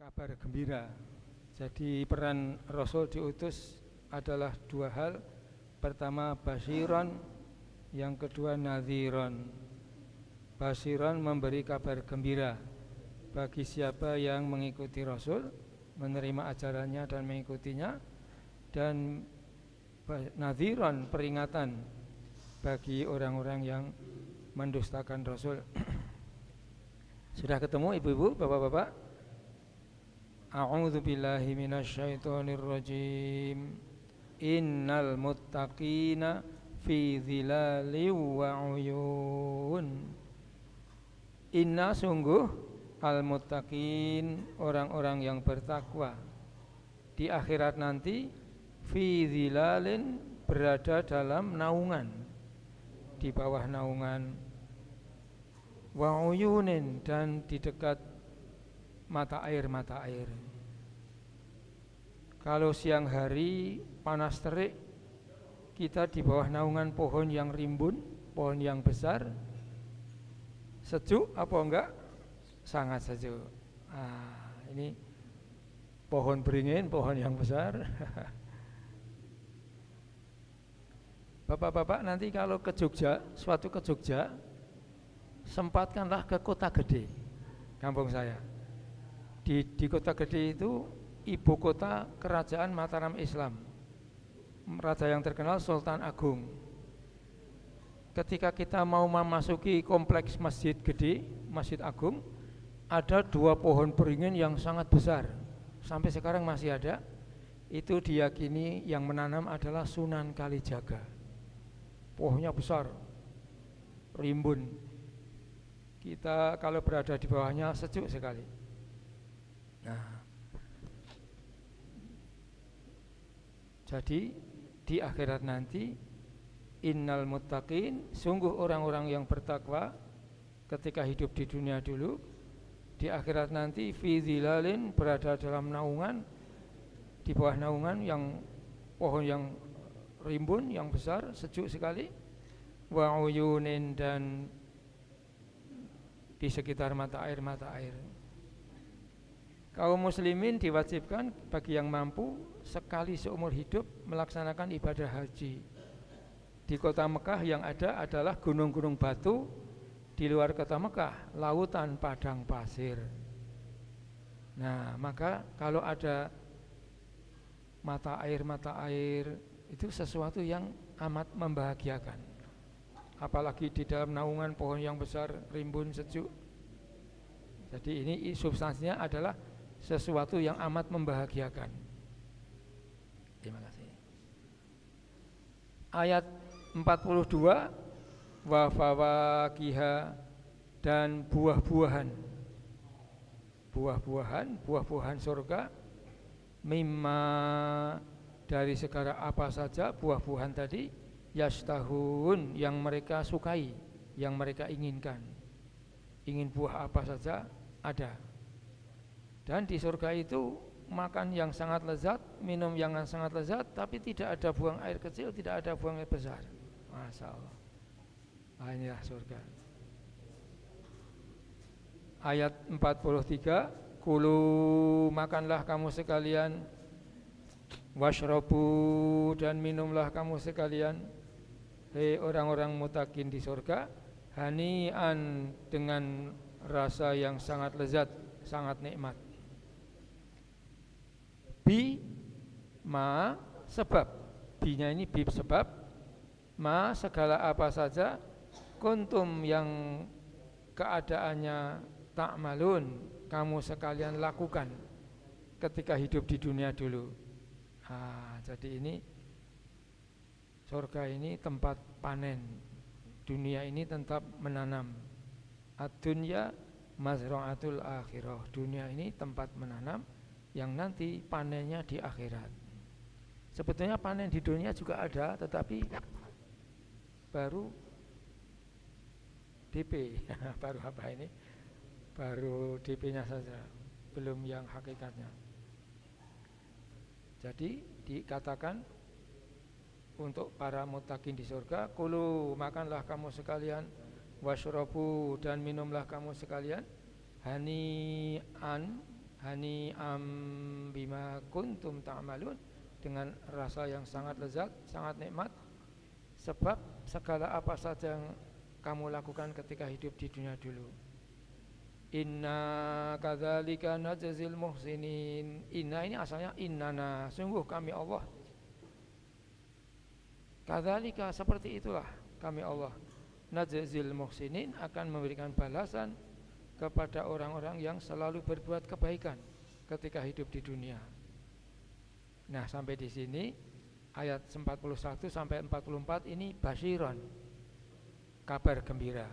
kabar gembira. Jadi peran Rasul diutus adalah dua hal. Pertama basyiron, yang kedua nadhiron. Basyiron memberi kabar gembira bagi siapa yang mengikuti Rasul, menerima ajarannya dan mengikutinya, dan nadhiron peringatan bagi orang-orang yang mendustakan Rasul. Sudah ketemu ibu-ibu, bapak-bapak? A'udzu billahi minasyaitonir rajim. Innal muttaqina fi dhilalin wa 'uyun. Inna sungguh al muttaqin, orang-orang yang bertakwa di akhirat nanti, fi dhilalin berada dalam naungan, di bawah naungan, wa 'uyunin dan di dekat mata air. Kalau siang hari panas terik, kita di bawah naungan pohon yang rimbun, pohon yang besar. Sejuk apa enggak? Sangat sejuk. Ini pohon beringin, pohon yang besar. Bapak-bapak nanti kalau ke Jogja, suatu ke Jogja, sempatkanlah ke Kota Gede, kampung saya. Di Kota Gede itu ibu kota kerajaan Mataram Islam. Raja yang terkenal Sultan Agung. Ketika kita mau memasuki kompleks Masjid Gede, Masjid Agung, ada dua pohon beringin yang sangat besar. Sampai sekarang masih ada. Itu diyakini yang menanam adalah Sunan Kalijaga. Pohonnya besar, rimbun. Kita kalau berada di bawahnya sejuk sekali. Nah, jadi di akhirat nanti, innal muttaqin, sungguh orang-orang yang bertakwa ketika hidup di dunia dulu, di akhirat nanti fi dhilalin berada dalam naungan, di bawah naungan yang pohon yang rimbun, yang besar, sejuk sekali, wa uyunin dan di sekitar mata air. Kaum muslimin diwajibkan bagi yang mampu sekali seumur hidup melaksanakan ibadah haji. Di kota Mekah yang ada adalah gunung-gunung batu, di luar kota Mekah lautan padang pasir. Nah, maka kalau ada mata air itu sesuatu yang amat membahagiakan. Apalagi di dalam naungan pohon yang besar, rimbun, sejuk. Jadi ini substansinya adalah sesuatu yang amat membahagiakan. Terima kasih. Ayat 42, wa fawakiha, dan buah-buahan surga, mimma dari segala apa saja buah-buahan tadi, yastahun yang mereka sukai, yang mereka inginkan. Ingin buah apa saja ada. Dan di surga itu makan yang sangat lezat, minum yang sangat lezat, tapi tidak ada buang air kecil, tidak ada buang air besar. Masya Allah. Inilah surga. Ayat 43, kulu, makanlah kamu sekalian, washrobu, dan minumlah kamu sekalian, hei orang-orang mutakin di surga, hani'an, dengan rasa yang sangat lezat, sangat nikmat. Bi ma sebab, binya ini bi sebab, ma segala apa saja, kuntum yang keadaannya ta'malun, kamu sekalian lakukan ketika hidup di dunia dulu. Jadi ini surga ini tempat panen, dunia ini tempat menanam. Ad-dunya mazra'atul akhirah, dunia ini tempat menanam yang nanti panennya di akhirat. Sebetulnya panen di dunia juga ada, tetapi baru DP. Baru apa ini? Baru DP-nya saja, belum yang hakikatnya. Jadi dikatakan untuk para muttaqin di surga, kulu, makanlah kamu sekalian, washrabu, dan minumlah kamu sekalian, hani'an, hani bima kuntum ta'malun, dengan rasa yang sangat lezat, sangat nikmat, sebab segala apa saja yang kamu lakukan ketika hidup di dunia dulu. Inna kadzalika najzil muhsinin. Inna ini asalnya innana, sungguh kami Allah. Kadzalika, seperti itulah kami Allah, najzil muhsinin, akan memberikan balasan kepada orang-orang yang selalu berbuat kebaikan ketika hidup di dunia. Nah, sampai di sini ayat 41 sampai 44 ini basyiron, kabar gembira.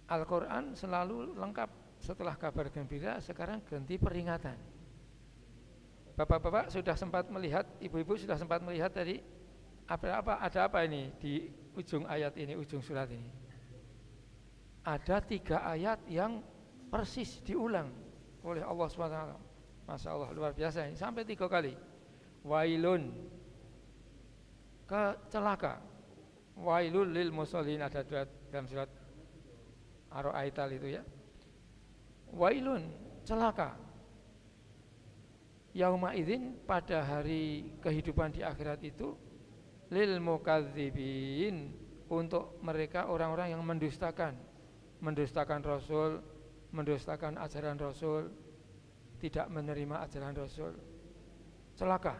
Al-Quran selalu lengkap, setelah kabar gembira sekarang ganti peringatan. Bapak-bapak sudah sempat melihat, ibu-ibu sudah sempat melihat tadi ada apa ini di ujung ayat ini, ujung surat ini. Ada 3 ayat yang persis diulang oleh Allah SWT. Masya Allah, luar biasa ini, sampai 3 kali. Wailun, celaka. Wailul lil musallin, ada dalam surat Ar-Ra'aital itu ya. Wailun, celaka. Yauma idzin, pada hari kehidupan di akhirat itu, lil mukadzibin, untuk mereka orang-orang yang mendustakan Rasul, mendustakan ajaran Rasul, tidak menerima ajaran Rasul. Celaka.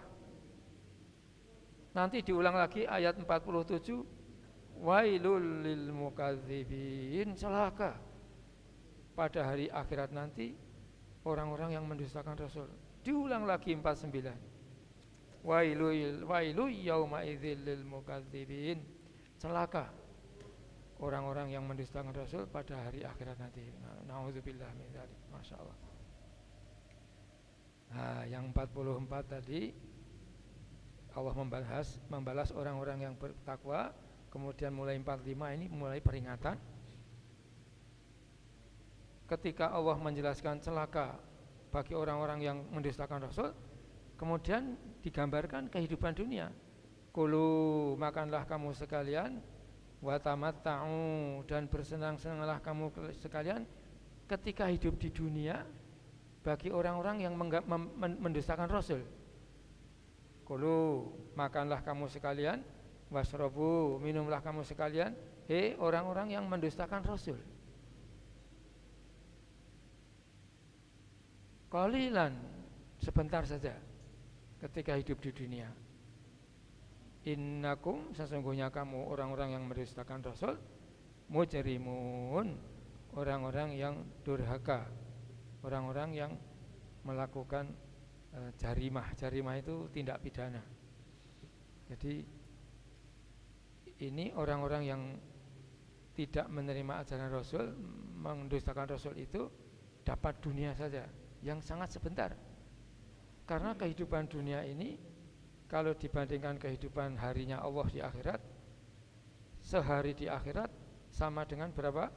Nanti diulang lagi ayat 47, wailul lil mukadzibin, celaka pada hari akhirat nanti orang-orang yang mendustakan Rasul. Diulang lagi 49, wailu yauma idzil lil mukadzibin, celaka orang-orang yang mendustakan Rasul pada hari akhirat nanti. Nauzubillah min dzalik. Masyaallah. Nah, yang 44 tadi Allah membalas orang-orang yang bertakwa. Kemudian mulai 45 ini mulai peringatan. Ketika Allah menjelaskan celaka bagi orang-orang yang mendustakan Rasul, kemudian digambarkan kehidupan dunia. Kulu, makanlah kamu sekalian, wa tamatta'u, dan bersenang-senanglah kamu sekalian ketika hidup di dunia, bagi orang-orang yang mendustakan Rasul. Kulu, makanlah kamu sekalian, wasrobu, minumlah kamu sekalian, orang-orang yang mendustakan Rasul. Qalilan, sebentar saja ketika hidup di dunia. Innakum, sesungguhnya kamu orang-orang yang mendustakan Rasul, mujrimun, orang-orang yang durhaka, orang-orang yang melakukan jarimah. Jarimah itu tindak pidana. Jadi ini orang-orang yang tidak menerima ajaran Rasul, mendustakan Rasul itu dapat dunia saja yang sangat sebentar. Karena kehidupan dunia ini kalau dibandingkan kehidupan harinya Allah di akhirat, sehari di akhirat sama dengan berapa?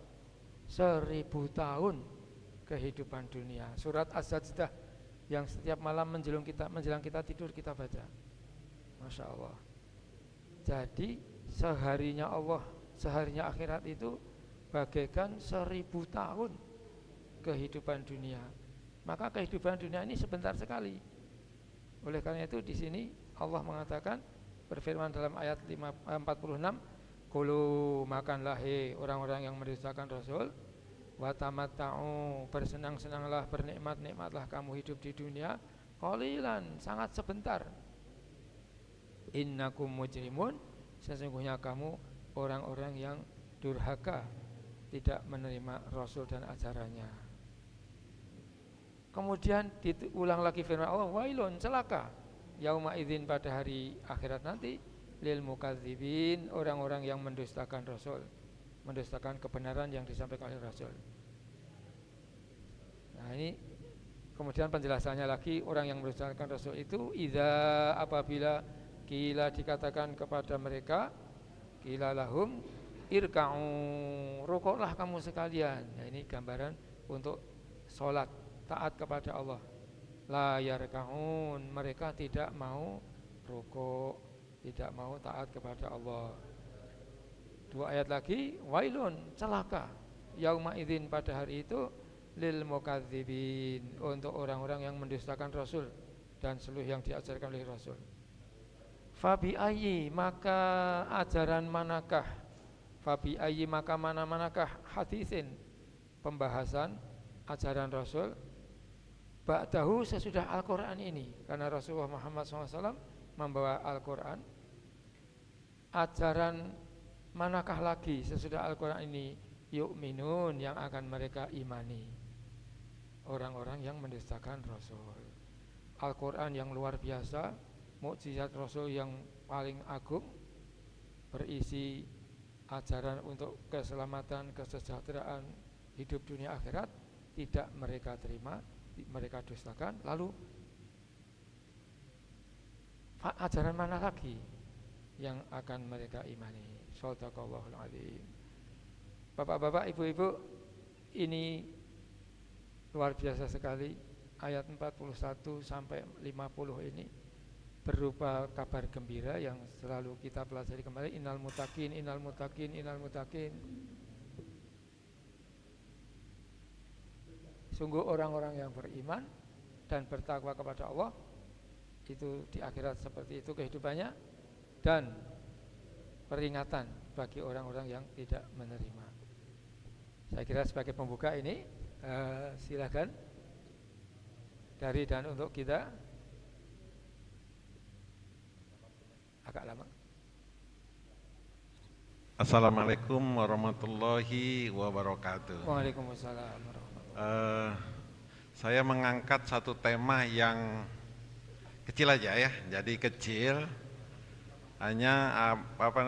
1000 tahun kehidupan dunia. Surat Az-Sajdah yang setiap malam menjelang kita tidur kita baca. Masya Allah. Jadi seharinya Allah, seharinya akhirat itu bagaikan 1000 tahun kehidupan dunia. Maka kehidupan dunia ini sebentar sekali. Oleh karena itu di sini Allah mengatakan, berfirman dalam ayat 46, kulu, makanlah orang-orang yang mendustakan Rasul, wa tamatta'u, bersenang-senanglah, bernikmat-nikmatlah kamu hidup di dunia, qalilan, sangat sebentar. Innakum mujrimun, sesungguhnya kamu orang-orang yang durhaka, tidak menerima Rasul dan ajarannya. Kemudian diulang lagi firman Allah, wailun, celaka, yauma idzin, pada hari akhirat nanti, lil mukadzibin, orang-orang yang mendustakan Rasul, mendustakan kebenaran yang disampaikan oleh Rasul. Nah ini kemudian penjelasannya lagi, orang yang mendustakan Rasul itu idza, apabila kila, dikatakan kepada mereka, kila lahum irka'u, rukuklah kamu sekalian. Nah ini gambaran untuk sholat, taat kepada Allah. La yarka'un, mereka tidak mau rukuk, tidak mau taat kepada Allah. 2 ayat lagi, wailun, celaka, yauma idzin, pada hari itu, lil mukadzibin, untuk orang-orang yang mendustakan Rasul dan seluruh yang diajarkan oleh Rasul. Fabi ayyi, maka ajaran manakah, fabi ayyi maka mana-manakah hadisin, pembahasan ajaran Rasul, ba'dahu sesudah Al-Quran ini, karena Rasulullah Muhammad SAW membawa Al-Quran. Ajaran manakah lagi sesudah Al-Quran ini yu'minun, yang akan mereka imani, orang-orang yang mendustakan Rasul. Al-Quran yang luar biasa, mukjizat Rasul yang paling agung, berisi ajaran untuk keselamatan, kesejahteraan hidup dunia akhirat, tidak mereka terima, mereka dustakan. Lalu ajaran mana lagi yang akan mereka imani? Shadaqallahul adzim. Bapak-bapak, ibu-ibu, ini luar biasa sekali. Ayat 41 sampai 50 ini berupa kabar gembira yang selalu kita pelajari kembali. Innal mutakin, innal mutakin, innal mutakin. Sungguh orang-orang yang beriman dan bertakwa kepada Allah itu di akhirat seperti itu kehidupannya, dan peringatan bagi orang-orang yang tidak menerima. Saya kira sebagai pembuka ini silakan dari dan untuk kita. Agak lama. Assalamualaikum warahmatullahi wabarakatuh. Waalaikumsalam warahmatullahi wabarakatuh. Saya mengangkat satu tema yang kecil aja ya, jadi kecil, hanya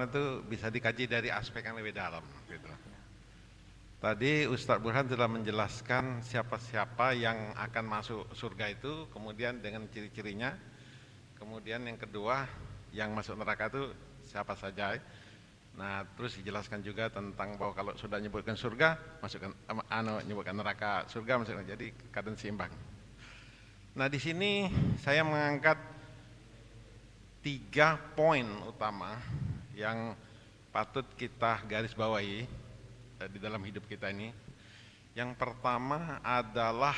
itu bisa dikaji dari aspek yang lebih dalam gitu. Tadi Ustadz Burhan telah menjelaskan siapa-siapa yang akan masuk surga itu, kemudian dengan ciri-cirinya. Kemudian yang kedua, yang masuk neraka itu siapa saja. Nah, terus dijelaskan juga tentang bahwa kalau sudah nyebutkan surga, masukkan nyebutkan neraka, surga masukkan, jadi keadaan seimbang. Nah, di sini saya mengangkat 3 poin utama yang patut kita garis bawahi di dalam hidup kita ini. Yang pertama adalah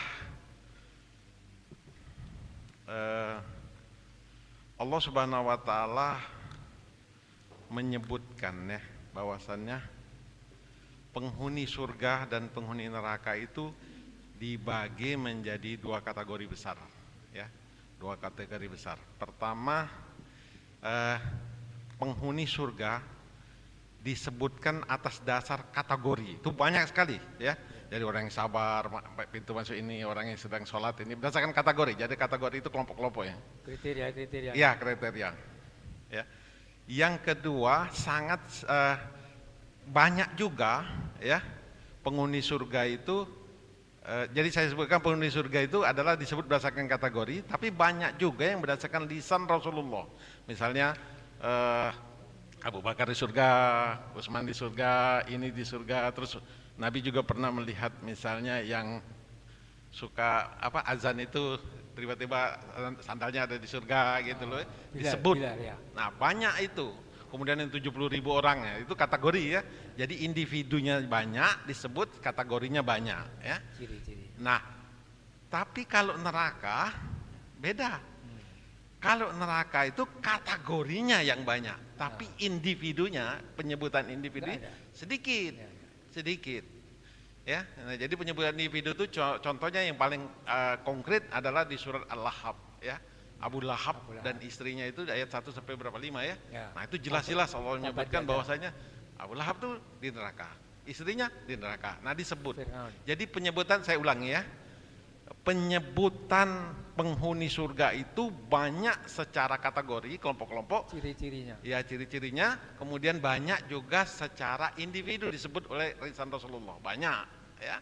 Allah Subhanahu wa taala menyebutkan ya bahwasannya penghuni surga dan penghuni neraka itu dibagi menjadi 2 kategori besar ya. 2 kategori besar. Pertama, penghuni surga disebutkan atas dasar kategori. Itu banyak sekali ya. Jadi orang yang sabar, pintu masuk ini, orang yang sedang sholat ini, berdasarkan kategori. Jadi kategori itu kelompok-kelompok ya. Kriteria. Iya, kriteria. Ya. Yang kedua, sangat banyak juga ya penghuni surga itu. Jadi saya sebutkan penghuni surga itu adalah disebut berdasarkan kategori, tapi banyak juga yang berdasarkan lisan Rasulullah. Misalnya Abu Bakar di surga, Utsman di surga, ini di surga. Terus Nabi juga pernah melihat misalnya yang suka azan itu tiba-tiba sandalnya ada di surga gitu loh, disebut. Ya. Nah, banyak itu. Kemudian yang 70.000 orang ya, itu kategori ya. Jadi individunya banyak, disebut kategorinya banyak ya. Ciri-ciri. Nah, tapi kalau neraka beda. Kalau neraka itu kategorinya yang banyak, tapi individunya, penyebutan individu sedikit. Ya, nah, jadi penyebutan individu itu contohnya yang paling konkret adalah di surat Al-Lahab ya. Abu Lahab dan istrinya itu ayat 1 sampai berapa 5 ya. Nah, itu jelas-jelas Allah menyebutkan bahwasanya Abu Lahab itu di neraka, istrinya di neraka. Nah, disebut. Jadi penyebutan, saya ulangi ya. Penyebutan penghuni surga itu banyak secara kategori, kelompok-kelompok, ciri-cirinya. Ya, ciri-cirinya, kemudian banyak juga secara individu disebut oleh lisan Rasulullah, banyak ya.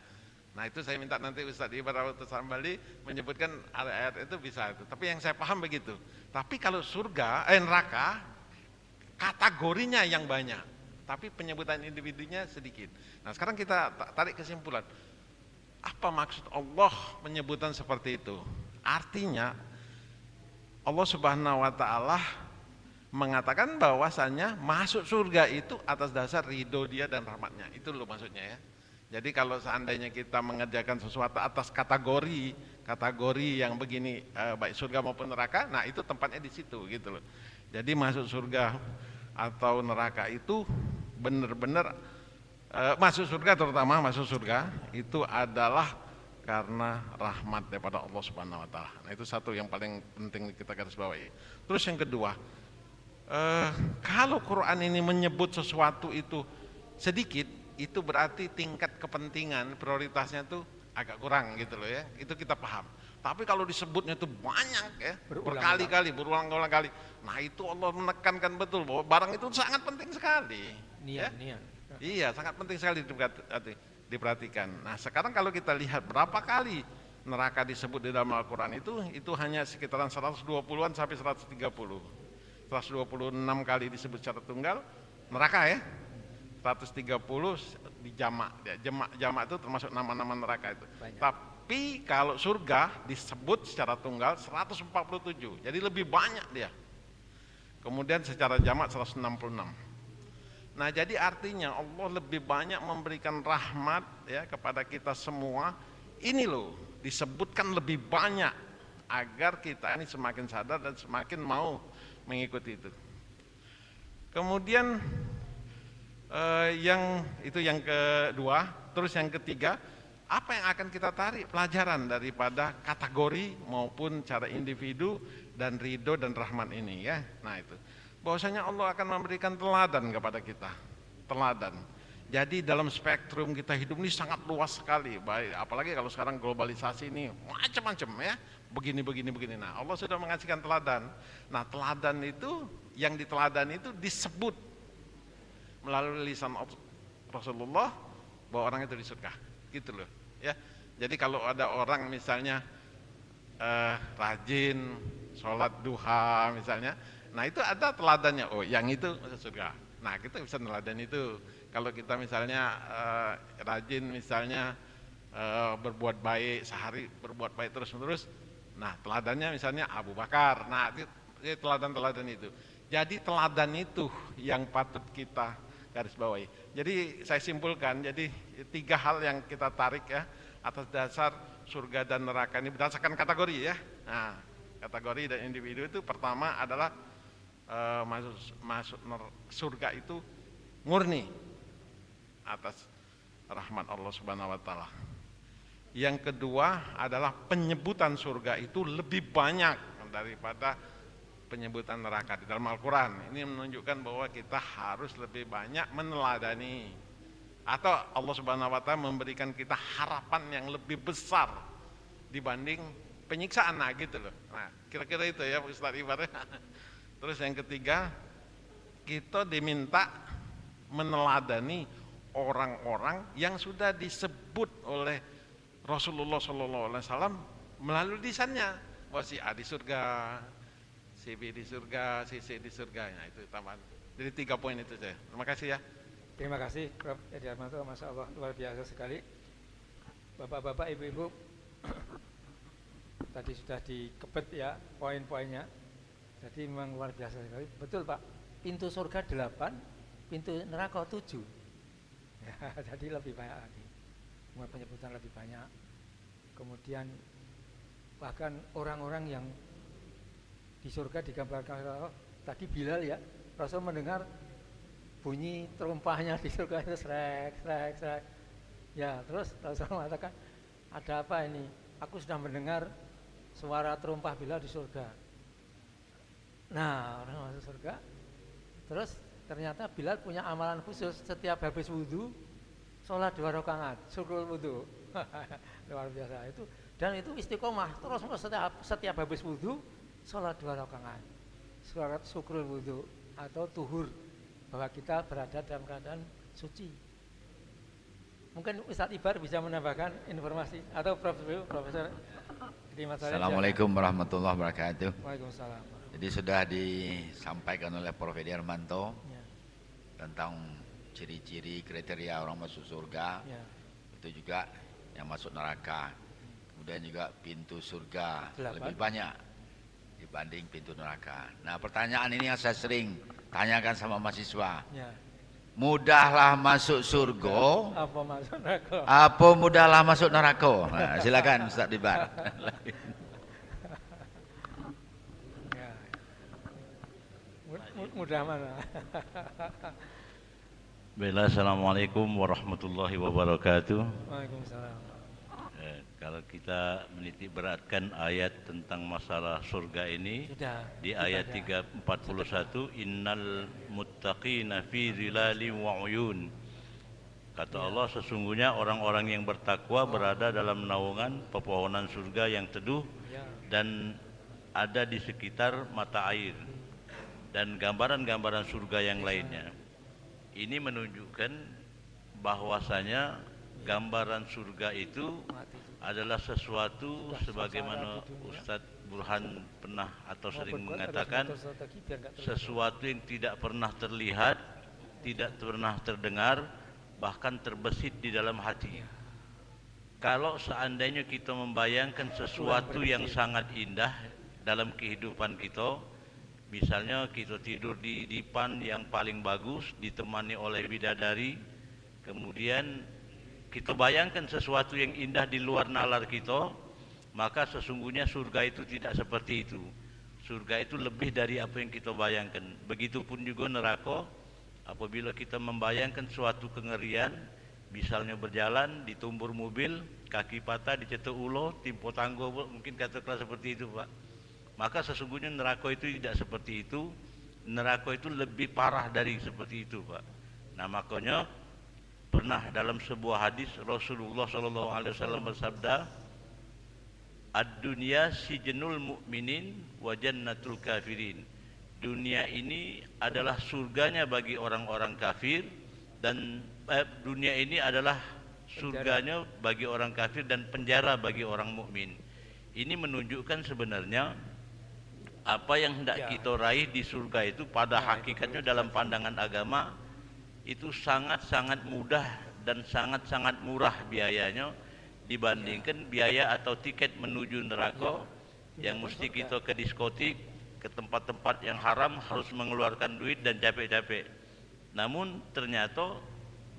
Nah, itu saya minta nanti Ustaz Ibrahim Sambali menyebutkan ayat-ayat itu bisa itu. Tapi yang saya paham begitu. Tapi kalau surga, neraka kategorinya yang banyak, tapi penyebutan individunya sedikit. Nah, sekarang kita tarik kesimpulan. Apa maksud Allah penyebutan seperti itu? Artinya Allah Subhanahu wa taala mengatakan bahwasannya masuk surga itu atas dasar ridho Dia dan rahmatnya. Itu loh maksudnya ya. Jadi kalau seandainya kita mengerjakan sesuatu atas kategori yang begini, baik surga maupun neraka, nah itu tempatnya di situ gitu loh. Jadi masuk surga atau neraka itu benar-benar masuk surga, terutama masuk surga itu adalah karena rahmat daripada Allah Subhanahu wa taala. Nah, itu satu yang paling penting kita garis bawahi. Terus yang kedua, kalau Quran ini menyebut sesuatu itu sedikit, itu berarti tingkat kepentingan prioritasnya tuh agak kurang gitu loh ya. Itu kita paham. Tapi kalau disebutnya tuh banyak ya, berkali-kali, berulang-ulang kali. Nah, itu Allah menekankan betul bahwa barang itu sangat penting sekali. Niat. Iya, sangat penting sekali diperhatikan. Nah, sekarang kalau kita lihat berapa kali neraka disebut di dalam Al-Quran itu hanya sekitaran 120-an sampai 130. 126 kali disebut secara tunggal neraka ya. 130 di jamak. Jamak itu termasuk nama-nama neraka itu. Banyak. Tapi kalau surga disebut secara tunggal 147. Jadi lebih banyak dia. Kemudian secara jamak 166. Nah, jadi artinya Allah lebih banyak memberikan rahmat ya kepada kita semua. Ini loh disebutkan lebih banyak agar kita ini semakin sadar dan semakin mau mengikuti itu. Kemudian yang kedua, terus yang ketiga, apa yang akan kita tarik pelajaran daripada kategori maupun cara individu dan ridho dan rahmat ini ya. Nah itu, bahwasanya Allah akan memberikan teladan kepada kita, teladan. Jadi dalam spektrum kita hidup ini sangat luas sekali, baik apalagi kalau sekarang globalisasi ini macam-macam ya, begini. Nah, Allah sudah mengasihkan teladan. Nah, teladan itu yang diteladan itu disebut melalui lisan Rasulullah bahwa orang itu di surga, gitu loh ya. Jadi kalau ada orang misalnya rajin sholat duha misalnya, nah itu ada teladannya, oh yang itu masuk surga. Nah kita bisa teladan itu. Kalau kita misalnya rajin misalnya berbuat baik, sehari berbuat baik terus-menerus, nah teladannya misalnya Abu Bakar. Nah itu teladan-teladan itu. Jadi teladan itu yang patut kita garis bawahi. Jadi saya simpulkan, jadi 3 hal yang kita tarik ya atas dasar surga dan neraka ini berdasarkan kategori ya. Nah kategori dan individu itu pertama adalah masuk surga itu murni atas rahmat Allah Subhanahu wa taala. Yang kedua adalah penyebutan surga itu lebih banyak daripada penyebutan neraka di dalam Al-Qur'an. Ini menunjukkan bahwa kita harus lebih banyak meneladani, atau Allah Subhanahu wa taala memberikan kita harapan yang lebih besar dibanding penyiksaan, nah gitu loh. Nah, kira-kira itu ya Ustaz ibaratnya. Terus yang ketiga, kita diminta meneladani orang-orang yang sudah disebut oleh Rasulullah SAW melalui lisannya, bahwa si A di surga, si B di surga, si C di surga. Nah itu tambahan. Jadi 3 poin itu saja. Terima kasih ya. Terima kasih Prof. Edi Armanto, Masya Allah luar biasa sekali. Bapak-bapak, ibu-ibu, tadi sudah dikebet ya poin-poinnya. Jadi memang luar biasa sekali. Betul Pak, pintu surga 8, pintu neraka 7 ya, jadi lebih banyak lagi, penyebutan lebih banyak. Kemudian bahkan orang-orang yang di surga digambarkan tadi Bilal ya, Rasul mendengar bunyi terumpahnya di surga itu srek. Ya, terus Rasul mengatakan, ada apa ini? Aku sudah mendengar suara terumpah Bilal di surga. Nah, orang masuk surga. Terus ternyata Bilal punya amalan khusus, setiap habis wudhu sholat 2 rakaat, syukur wudhu. Luar biasa itu. Dan itu istiqomah terus setiap habis wudhu sholat 2 rakaat, sholat syukur wudhu atau tuhur, bahwa kita berada dalam keadaan suci. Mungkin Ustadz Ibar bisa menambahkan informasi, atau Profesor. Assalamualaikum warahmatullahi wabarakatuh. Waalaikumsalam. Jadi sudah disampaikan oleh Prof. Edi Armanto ya, tentang ciri-ciri kriteria orang masuk surga ya, itu juga yang masuk neraka. Kemudian juga pintu surga 8 lebih banyak dibanding pintu neraka. Nah pertanyaan ini yang saya sering tanyakan sama mahasiswa ya, Mudahlah masuk surga, apa masuk neraka? apa mudahlah masuk neraka? Nah, silakan Ustaz Dibar. Ya. Mudah mana? Baiklah, assalamualaikum warahmatullahi wabarakatuh. Waalaikumsalam. Kalau kita menitik beratkan ayat tentang masalah surga ini Sudah. di ayat 341, innal muttaqina fi zilalin wa uyun. Kata Allah, sesungguhnya orang-orang yang bertakwa berada dalam naungan pepohonan surga yang teduh dan ada di sekitar mata air, dan gambaran-gambaran surga yang lainnya. Ini menunjukkan bahwasanya gambaran surga itu adalah sesuatu sebagaimana Ustadz Burhan pernah atau sering mengatakan, sesuatu yang tidak pernah terlihat, tidak pernah terdengar, bahkan terbesit di dalam hati. Kalau seandainya kita membayangkan sesuatu yang sangat indah dalam kehidupan kita, misalnya kita tidur di dipan yang paling bagus ditemani oleh bidadari, kemudian kita bayangkan sesuatu yang indah di luar nalar kita, maka sesungguhnya surga itu tidak seperti itu. Surga itu lebih dari apa yang kita bayangkan. Begitupun juga neraka, apabila kita membayangkan suatu kengerian, misalnya berjalan ditumbur mobil, kaki patah, dicetuk ulo, timpo tanggo, mungkin katakanlah seperti itu, Pak. Maka sesungguhnya neraka itu tidak seperti itu. Neraka itu lebih parah dari seperti itu, Pak. Nah, makanya pernah dalam sebuah hadis Rasulullah SAW bersabda, ad-dunya sijnul mu'minin wa jannatul kafirin. Dunia ini adalah surganya bagi orang-orang kafir, dan dunia ini adalah surganya bagi orang kafir dan penjara bagi orang mukmin. Ini menunjukkan sebenarnya apa yang hendak kita raih di surga itu pada hakikatnya dalam pandangan agama itu sangat-sangat mudah dan sangat-sangat murah biayanya dibandingkan biaya atau tiket menuju neraka yang mesti kita ke diskotik, ke tempat-tempat yang haram, harus mengeluarkan duit dan capek-capek. Namun ternyata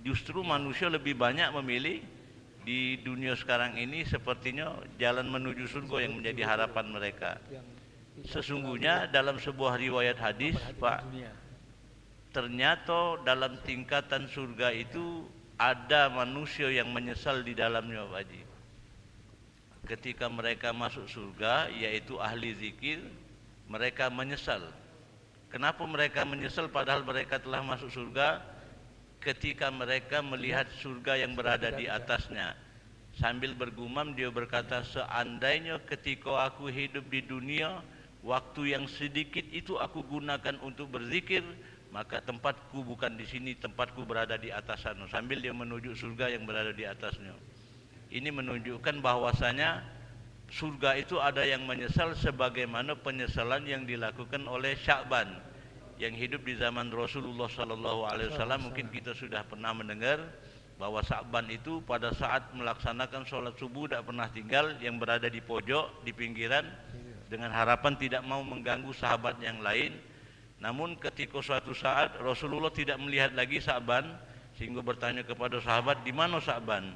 justru manusia lebih banyak memilih di dunia sekarang ini sepertinya jalan menuju surga yang menjadi harapan mereka. Sesungguhnya dalam sebuah riwayat hadis, Pak, ternyata dalam tingkatan surga itu ada manusia yang menyesal di dalamnya, Pak Haji. Ketika mereka masuk surga, yaitu ahli zikir, mereka menyesal. Kenapa mereka menyesal padahal mereka telah masuk surga? Ketika mereka melihat surga yang berada di atasnya, sambil bergumam dia berkata, seandainya ketika aku hidup di dunia, waktu yang sedikit itu aku gunakan untuk berzikir, maka tempatku bukan di sini, tempatku berada di atas sana. Sambil dia menuju surga yang berada di atasnya. Ini menunjukkan bahwasanya surga itu ada yang menyesal sebagaimana penyesalan yang dilakukan oleh Sya'ban yang hidup di zaman Rasulullah SAW. Mungkin kita sudah pernah mendengar bahwa Sya'ban itu pada saat melaksanakan sholat subuh tidak pernah tinggal, yang berada di pojok, di pinggiran, dengan harapan tidak mau mengganggu sahabat yang lain. Namun ketika suatu saat Rasulullah tidak melihat lagi Sya'ban, sehingga bertanya kepada sahabat, di mana Sya'ban?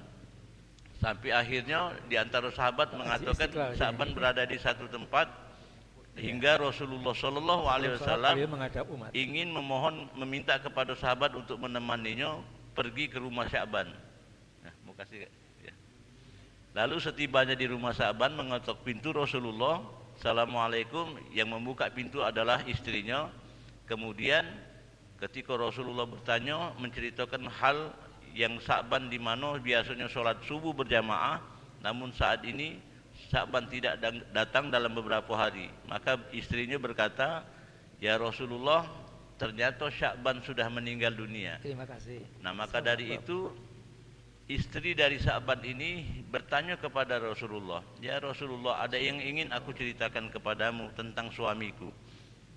Sampai akhirnya di antara sahabat mengatakan Sya'ban berada di satu tempat, hingga Rasulullah SAW ingin meminta kepada sahabat untuk menemaninya pergi ke rumah Sya'ban. Nah, mau kasih ya. Lalu setibanya di rumah Sya'ban, mengetok pintu Rasulullah, Assalamualaikum. Yang membuka pintu adalah istrinya. Kemudian ketika Rasulullah bertanya, menceritakan hal yang Sya'ban di mana biasanya sholat subuh berjamaah, namun saat ini Sya'ban tidak datang dalam beberapa hari. Maka istrinya berkata, ya Rasulullah, ternyata Sya'ban sudah meninggal dunia. Terima kasih. Nah, maka dari itu istri dari Sya'ban ini bertanya kepada Rasulullah, ya Rasulullah, ada yang ingin aku ceritakan kepadamu tentang suamiku.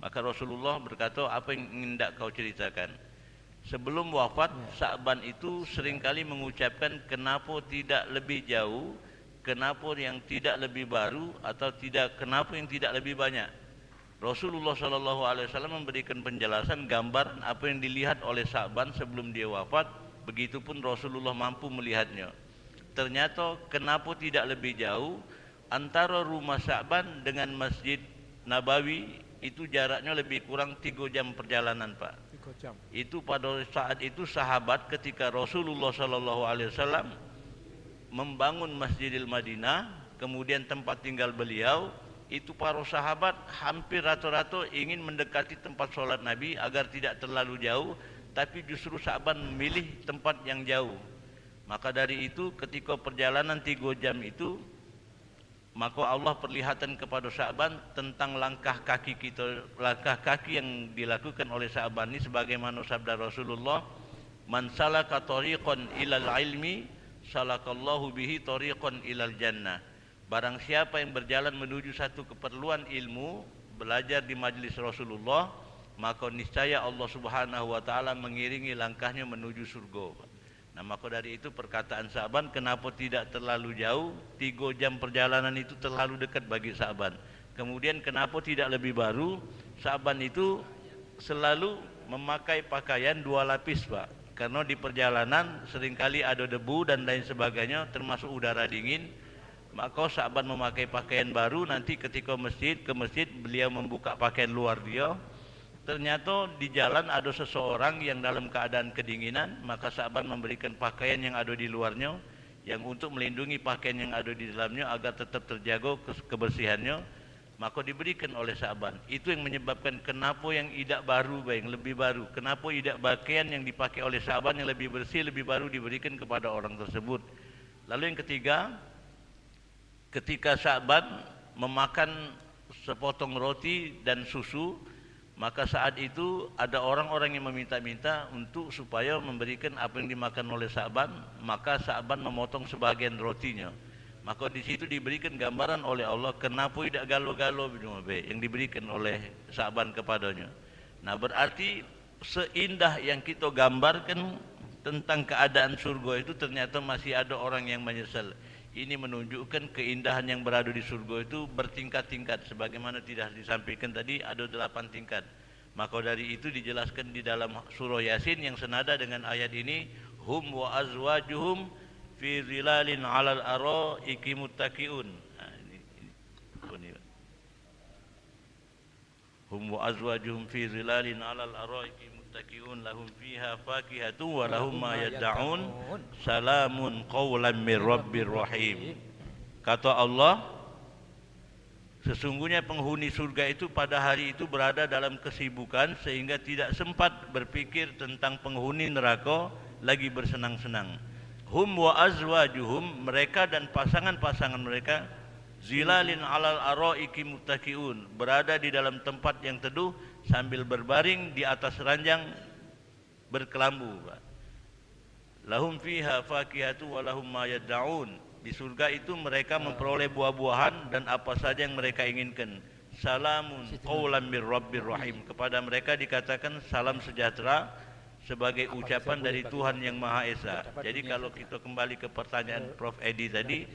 Maka Rasulullah berkata, apa yang ingin kau ceritakan? Sebelum wafat, Sya'ban itu seringkali mengucapkan, kenapa tidak lebih jauh, kenapa yang tidak lebih baru, atau tidak, kenapa yang tidak lebih banyak. Rasulullah Shallallahu Alaihi Wasallam memberikan penjelasan gambaran apa yang dilihat oleh Sa'ban sebelum dia wafat, begitupun Rasulullah mampu melihatnya. Ternyata kenapa tidak lebih jauh antara rumah Sa'ban dengan Masjid Nabawi itu jaraknya lebih kurang 3 jam perjalanan, Pak. 3 jam. Itu pada saat itu sahabat ketika Rasulullah Shallallahu Alaihi Wasallam membangun Masjidil Madinah, kemudian tempat tinggal beliau, itu para sahabat hampir rata-rata ingin mendekati tempat sholat Nabi agar tidak terlalu jauh, tapi justru Sa'ban memilih tempat yang jauh. Maka dari itu ketika perjalanan 3 jam itu, maka Allah perlihatkan kepada Sa'ban tentang langkah kaki yang dilakukan oleh Sa'ban ini, sebagaimana sabda Rasulullah, man salaka tariqan ilal ilmi salakallahu bihi tariqan ilal jannah. Barang siapa yang berjalan menuju satu keperluan ilmu, belajar di majlis Rasulullah, maka niscaya Allah Subhanahu wa taala mengiringi langkahnya menuju surga. Nah, maka dari itu perkataan Sa'ban, kenapa tidak terlalu jauh? 3 jam perjalanan itu terlalu dekat bagi Sa'ban. Kemudian kenapa tidak lebih baru? Sa'ban itu selalu memakai pakaian 2 lapis, Pak. Karena di perjalanan seringkali ada debu dan lain sebagainya, termasuk udara dingin. Maka Sa'ban memakai pakaian baru, nanti ketika ke masjid beliau membuka pakaian luar dia. Ternyata di jalan ada seseorang yang dalam keadaan kedinginan, maka Sa'ban memberikan pakaian yang ada di luarnya, yang untuk melindungi pakaian yang ada di dalamnya agar tetap terjaga kebersihannya, maka diberikan oleh Sa'ban. Itu yang menyebabkan kenapa yang idak baru, yang lebih baru, kenapa idak pakaian yang dipakai oleh Sa'ban yang lebih bersih, lebih baru diberikan kepada orang tersebut. Lalu yang ketiga, ketika Sa'ban memakan sepotong roti dan susu, maka saat itu ada orang-orang yang meminta-minta untuk supaya memberikan apa yang dimakan oleh Sa'ban, maka Sa'ban memotong sebagian rotinya. Maka di situ diberikan gambaran oleh Allah kenapa tidak galo-galo yang diberikan oleh Sa'ban kepadanya. Nah, berarti seindah yang kita gambarkan tentang keadaan surga itu, ternyata masih ada orang yang menyesal. Ini menunjukkan keindahan yang berada di surga itu bertingkat-tingkat, sebagaimana tidak disampaikan tadi ada 8 tingkat. Maka dari itu dijelaskan di dalam surah Yasin yang senada dengan ayat ini, hum wa azwajuhum fi zilalin 'alal araiki muttaqiun. Hum wa azwajuhum fi zilalin 'alal araiki muttaqiun lahum fiha fakihatu wa lahum ma yad'un salamun qawlan min rabbir rahim. Kata Allah, sesungguhnya penghuni surga itu pada hari itu berada dalam kesibukan sehingga tidak sempat berpikir tentang penghuni neraka lagi bersenang-senang. Hum wa azwajuhum, mereka dan pasangan-pasangan mereka, zilalin 'alal araiki muttaqiun, berada di dalam tempat yang teduh sambil berbaring di atas ranjang berkelambu. Lahum fiha fakihatu wa lahum ma yad'un. Di surga itu mereka memperoleh buah-buahan dan apa saja yang mereka inginkan. Salamun qawlan mir rabbir rahim. Kepada mereka dikatakan salam sejahtera sebagai ucapan dari Tuhan yang Maha Esa. Jadi kalau kita kembali ke pertanyaan Prof Edi tadi,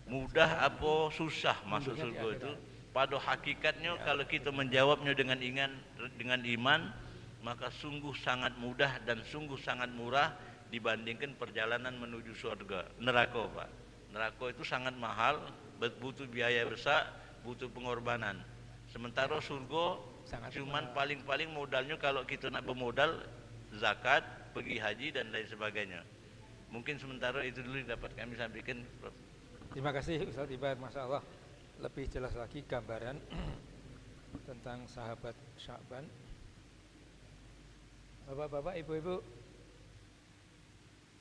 mudah apa susah masuk surga itu? Pada hakikatnya kalau kita menjawabnya dengan iman, maka sungguh sangat mudah dan sungguh sangat murah dibandingkan perjalanan menuju surga. Neraka, Pak. Neraka itu sangat mahal, butuh biaya besar, butuh pengorbanan. Sementara surga cuman paling-paling modalnya kalau kita nak bermodal zakat, pergi haji dan lain sebagainya. Mungkin sementara itu dulu dapat kami sampaikan, Prof. Terima kasih Ustaz Ibar, Masya Allah. Lebih jelas lagi gambaran tentang sahabat Sa'ban. Bapak-bapak, ibu-ibu,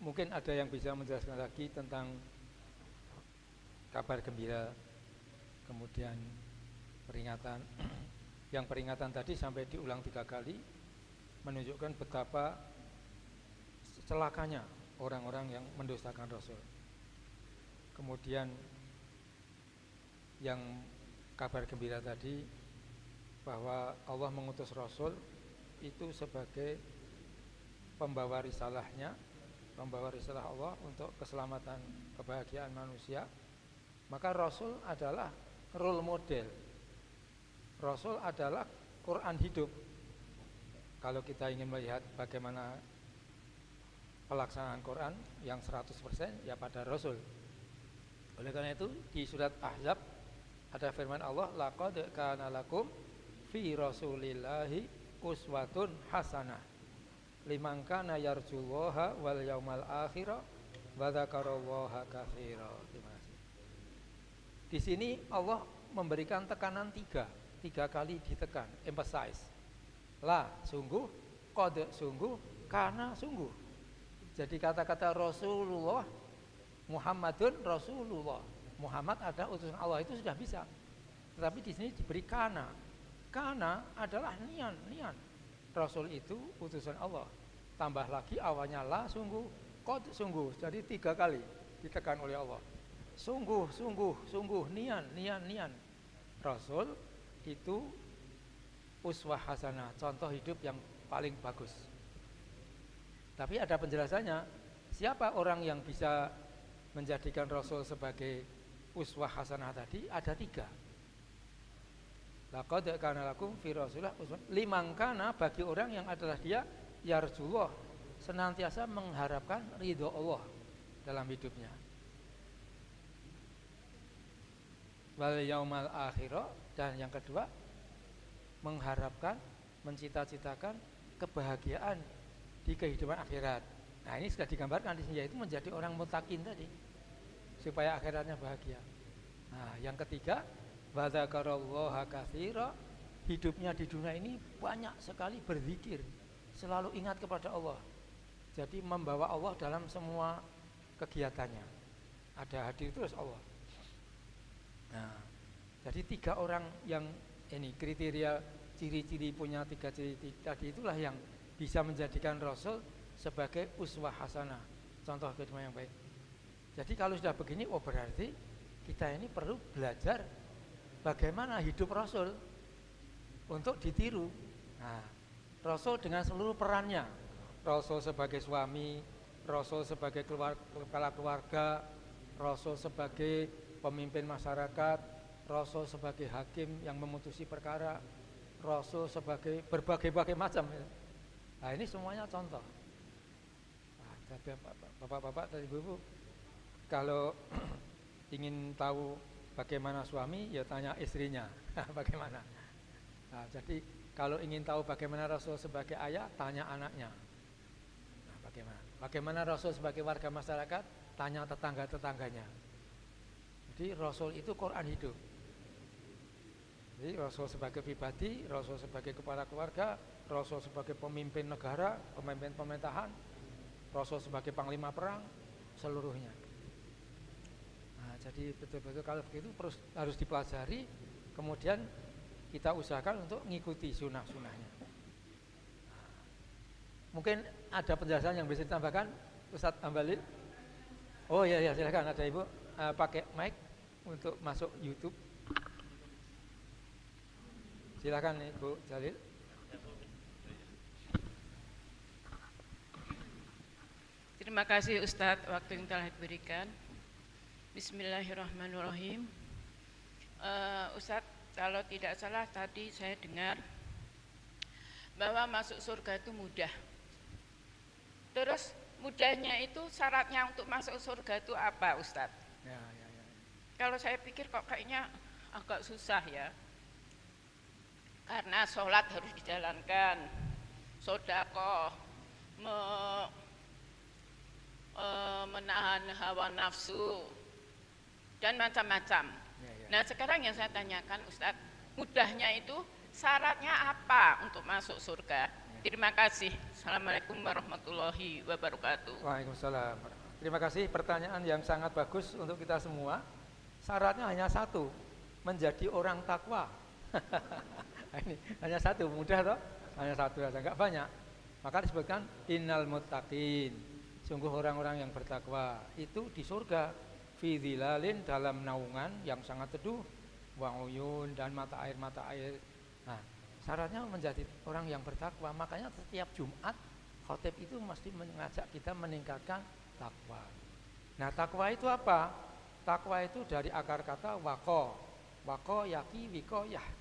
mungkin ada yang bisa menjelaskan lagi tentang kabar gembira, kemudian peringatan. Yang peringatan tadi sampai diulang 3 kali, menunjukkan betapa celakanya orang-orang yang mendustakan Rasul. Kemudian yang kabar gembira tadi, bahwa Allah mengutus Rasul itu sebagai pembawa risalahnya, pembawa risalah Allah untuk keselamatan kebahagiaan manusia. Maka Rasul adalah role model Rasul adalah Quran hidup. Kalau kita ingin melihat bagaimana pelaksanaan Quran yang 100% ya pada Rasul. Oleh karena itu di surat Ahzab ada firman Allah, laqad kana lakum fi Rasulillahi uswatun hasanah liman kana yarjullaha wal yaumal akhir wa dzakarallaha katsira. Terima kasih. Di sini Allah memberikan tekanan tiga kali ditekan, emphasize. La sungguh, qad sungguh, kana sungguh. Jadi kata-kata Rasulullah, Muhammadun Rasulullah, Muhammad adalah utusan Allah itu sudah bisa. Tetapi di sini diberi kana. Kana adalah nian. Rasul itu utusan Allah. Tambah lagi awalnya la sungguh, qad sungguh. Jadi 3 kali ditekan oleh Allah. Sungguh, nian. Rasul itu uswah hasanah, contoh hidup yang paling bagus. Tapi ada penjelasannya. Siapa orang yang bisa menjadikan Rasul sebagai uswah hasanah tadi? Ada 3. Laqad kana lakum fi Rasulillah uswah liman kana, bagi orang yang adalah dia yarjullah, senantiasa mengharapkan ridho Allah dalam hidupnya. Wal yaumal akhirah, dan yang kedua mengharapkan, mencita-citakan kebahagiaan di kehidupan akhirat. Nah, ini sudah digambarkan di sini, yaitu menjadi orang muttaqin tadi, supaya akhiratnya bahagia. Nah, yang ketiga, wa dzakarallaha katsira, hidupnya di dunia ini banyak sekali berzikir, selalu ingat kepada Allah. Jadi membawa Allah dalam semua kegiatannya. Ada hadir terus Allah. Nah, jadi 3 orang yang ini kriteria ciri-ciri punya 3 ciri tadi itulah yang bisa menjadikan Rasul sebagai uswah hasanah, contoh kehidupan yang baik. Jadi kalau sudah begini, berarti kita ini perlu belajar bagaimana hidup Rasul untuk ditiru. Nah, Rasul dengan seluruh perannya, Rasul sebagai suami, Rasul sebagai kepala keluarga, Rasul sebagai pemimpin masyarakat, Rasul sebagai hakim yang memutusi perkara, Rasul sebagai berbagai-bagai macam. Nah, ini semuanya contoh. Nah, bapak-bapak dan ibu-ibu, kalau ingin tahu bagaimana suami, ya tanya istrinya. Bagaimana? Nah, jadi kalau ingin tahu bagaimana Rasul sebagai ayah, tanya anaknya. Nah, bagaimana Rasul sebagai warga masyarakat, tanya tetangga-tetangganya. Jadi Rasul itu Quran hidup. Jadi Rasul sebagai pribadi, Rasul sebagai kepala keluarga, Rasul sebagai pemimpin negara, pemimpin pemerintahan, Rasul sebagai panglima perang, seluruhnya. Nah, jadi betul-betul kalau begitu harus dipelajari, kemudian kita usahakan untuk mengikuti sunnah-sunnahnya. Nah, mungkin ada penjelasan yang bisa ditambahkan, Ustadz Ambalil? Oh iya, silakan, ada ibu pakai mic untuk masuk YouTube. Silakan Ibu Jalil. Terima kasih Ustadz waktu yang telah diberikan. Bismillahirrahmanirrahim. Ustadz, kalau tidak salah tadi saya dengar bahwa masuk surga itu mudah. Terus mudahnya itu syaratnya untuk masuk surga itu apa Ustadz? Ya. Kalau saya pikir kok kayaknya agak susah ya. Karena sholat harus dijalankan, sedekah, menahan hawa nafsu, dan macam-macam. Nah sekarang yang saya tanyakan Ustadz, mudahnya itu syaratnya apa untuk masuk surga? Terima kasih. Assalamualaikum warahmatullahi wabarakatuh. Waalaikumsalam. Terima kasih, pertanyaan yang sangat bagus untuk kita semua. Syaratnya hanya satu, menjadi orang takwa. Ini hanya satu, mudah toh? Hanya satu saja, enggak banyak. Maka disebutkan innal muttaqin, sungguh orang-orang yang bertakwa itu di surga, fi dhilalin, dalam naungan yang sangat teduh, wa uyun, dan mata air. Nah, syaratnya menjadi orang yang bertakwa. Makanya setiap Jumat khotib itu mesti mengajak kita meningkatkan takwa. Nah, takwa itu apa? Takwa itu dari akar kata waqo, yaqi, wiqayah.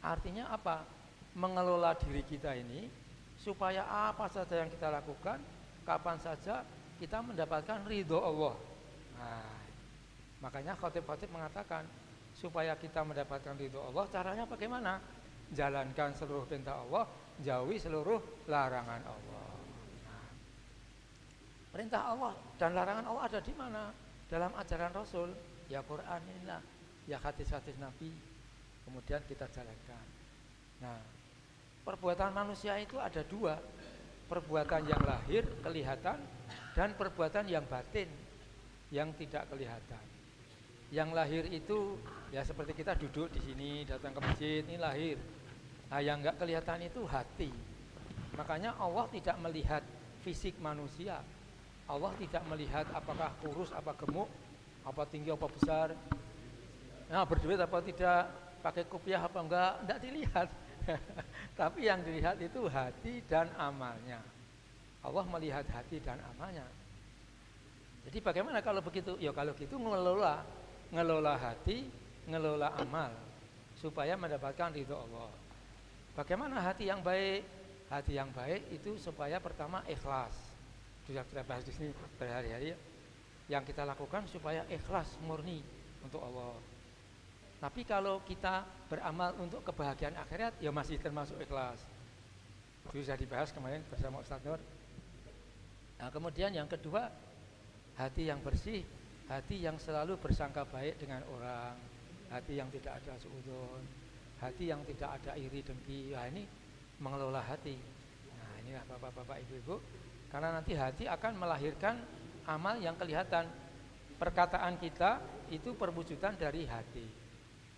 Artinya apa? Mengelola diri kita ini supaya apa saja yang kita lakukan, kapan saja kita mendapatkan ridho Allah. Nah, makanya khotib-khotib mengatakan supaya kita mendapatkan ridho Allah, caranya bagaimana? Jalankan seluruh perintah Allah, jauhi seluruh larangan Allah. Nah, perintah Allah dan larangan Allah ada di mana? Dalam ajaran Rasul, ya Quran inilah, ya hadis-hadis Nabi, kemudian kita jalankan. Nah, perbuatan manusia itu ada dua, perbuatan yang lahir, kelihatan, dan perbuatan yang batin, yang tidak kelihatan. Yang lahir itu ya seperti kita duduk di sini, datang ke masjid, ini lahir. Nah, yang enggak kelihatan itu hati. Makanya Allah tidak melihat fisik manusia. Allah tidak melihat apakah kurus, apa gemuk, apa tinggi, apa besar. Nah, berduit apa tidak, pakai kopiah apa enggak dilihat. Tapi yang dilihat itu hati dan amalnya. Allah melihat hati dan amalnya. Jadi bagaimana kalau begitu? Ya kalau gitu ngelola hati, ngelola amal supaya mendapatkan ridho Allah. Bagaimana hati yang baik? Hati yang baik itu supaya pertama ikhlas. Sudah kita bahas di sini berhari-hari. Yang kita lakukan supaya ikhlas murni untuk Allah. Tapi kalau kita beramal untuk kebahagiaan akhirat, ya masih termasuk ikhlas. Sudah dibahas kemarin bersama Ustaz Nur. Nah, kemudian yang kedua, hati yang bersih, hati yang selalu bersangka baik dengan orang, hati yang tidak ada suudzon, hati yang tidak ada iri dengki. Nah, ini mengelola hati. Nah, inilah Bapak-bapak, Ibu-ibu, karena nanti hati akan melahirkan amal yang kelihatan. Perkataan kita itu perwujudan dari hati.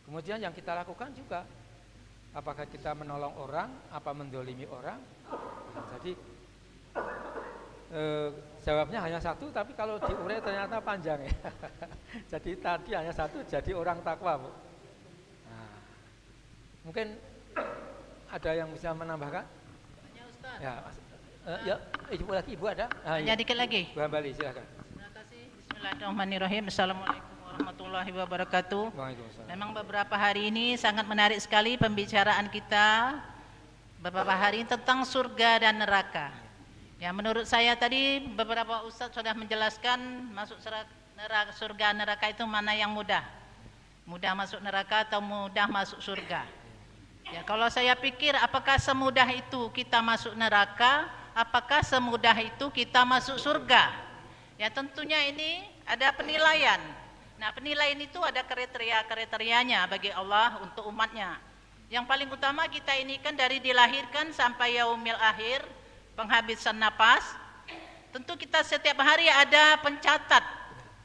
Kemudian yang kita lakukan juga, apakah kita menolong orang, apa mendolimi orang. Nah, jadi jawabnya hanya satu, tapi kalau diurai ternyata panjang ya. Jadi tadi hanya satu, jadi orang takwa, Bu. Nah, mungkin ada yang bisa menambahkan? Tanya Ustaz. Ya, Ibu ada? Tanya dikit lagi. Bu Hambali, silakan. Terima kasih. Bismillahirrahmanirrahim. Assalamualaikum warahmatullahi wabarakatuh. Memang beberapa hari ini sangat menarik sekali pembicaraan kita beberapa hari ini tentang surga dan neraka. Ya, menurut saya tadi beberapa ustadz sudah menjelaskan masuk surga neraka itu mana yang mudah. Mudah masuk neraka atau mudah masuk surga. Ya, kalau saya pikir apakah semudah itu kita masuk neraka, apakah semudah itu kita masuk surga? Ya, tentunya ini ada penilaian. Nah, penilaian itu ada kriteria-kriterianya bagi Allah untuk umatnya. Yang paling utama kita ini kan dari dilahirkan sampai yaumil akhir, penghabisan napas, tentu kita setiap hari ada pencatat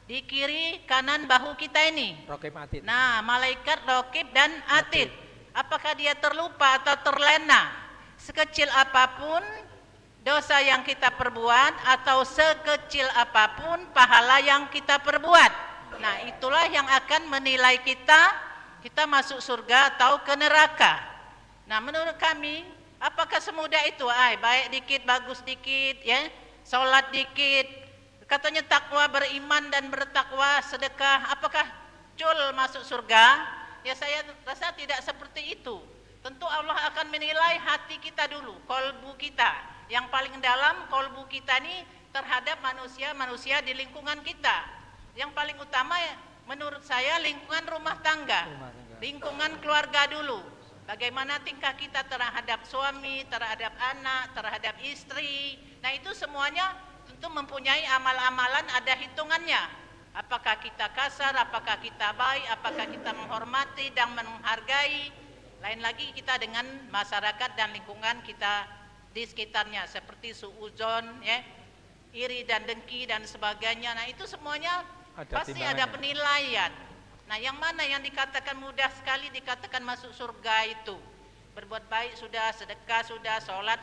di kiri kanan bahu kita ini. Raqib atid. Nah, malaikat raqib dan atid. Apakah dia terlupa atau terlena? Sekecil apapun dosa yang kita perbuat atau sekecil apapun pahala yang kita perbuat. Nah, itulah yang akan menilai kita masuk surga atau ke neraka. Nah, menurut kami, apakah semudah itu? Baik dikit, bagus dikit, ya, sholat dikit, katanya takwa, beriman dan bertakwa, sedekah, apakah cul masuk surga? Ya, saya rasa tidak seperti itu. Tentu Allah akan menilai hati kita dulu, kolbu kita. Yang paling dalam kolbu kita ini terhadap manusia di lingkungan kita. Yang paling utama menurut saya lingkungan rumah tangga. Lingkungan keluarga dulu. Bagaimana tingkah kita terhadap suami, terhadap anak, terhadap istri. Nah, itu semuanya tentu mempunyai amal-amalan, ada hitungannya. Apakah kita kasar, apakah kita baik, apakah kita menghormati dan menghargai. Lain lagi kita dengan masyarakat dan lingkungan kita di sekitarnya, seperti suudzon, ya, iri dan dengki dan sebagainya. Nah, itu semuanya pasti ada penilaian. Nah, yang mana yang dikatakan mudah sekali dikatakan masuk surga itu? Berbuat baik sudah, sedekah sudah, sholat,